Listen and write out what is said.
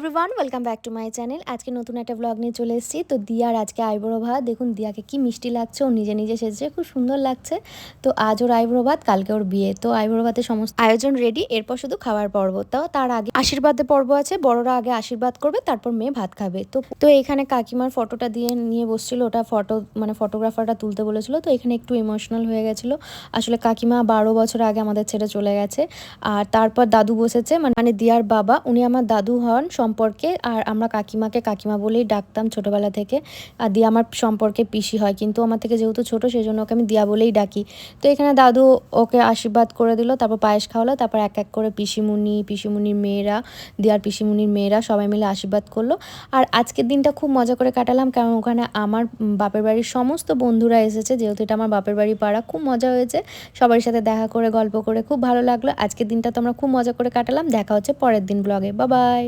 Everyone, welcome back to my channel. আজকে নতুন একটা ব্লগ নিয়ে চলে এসেছি। তো দিয়ার আজকে আইব্রো ভাত। দেখুন দিয়াকে কি মিষ্টি লাগছে, ও নিজে নিজে সেজেছে, খুব সুন্দর লাগছে। তো আজ ওর আইব্রো ভাত, কালকে ওর বিয়ে। তো আইব্রো ভাতের সমস্ত আয়োজন রেডি, এরপর শুধু খাওয়ার পর্ব। তার আগে আশীর্বাদের পর্ব আছে, বড়রা আগে আশীর্বাদ করবে, তারপর মেয়ে ভাত খাবে। তো এখানে কাকিমার ফটোটা দিয়ে নিয়ে বসছিল, ওটা ফটোগ্রাফারটা তুলতে বলেছিল। তো এখানে একটু ইমোশনাল হয়ে গেছিলো। আসলে কাকিমা 12 বছর আগে আমাদের ছেড়ে চলে গেছে। আর তারপর দাদু বসেছে, মানে দিয়ার বাবা, উনি আমার দাদু হন সম্পর্কে। আর আমরা কাকিমাকে কাকিমা বলেই ডাকতাম ছোটোবেলা থেকে। আর দিয়া আমার সম্পর্কে পিসি হয়, কিন্তু আমার থেকে যেহেতু ছোটো সেই জন্য ওকে আমি দিয়া বলেই ডাকি। তো এখানে দাদু ওকে আশীর্বাদ করে দিল, তারপর পায়েস খাওয়ালো, তারপর এক এক করে পিসিমুনির মেয়েরা, দিয়ার পিসিমুনির মেয়েরা সবাই মিলে আশীর্বাদ করলো। আর আজকের দিনটা খুব মজা করে কাটালাম, কারণ ওখানে আমার বাপের বাড়ির সমস্ত বন্ধুরা এসেছে, যেহেতু এটা আমার বাপের বাড়ি পাড়া। খুব মজা হয়েছে, সবার সাথে দেখা করে গল্প করে খুব ভালো লাগলো। আজকের দিনটা তো আমরা খুব মজা করে কাটালাম। দেখা হচ্ছে পরের দিন ব্লগে। Bye bye.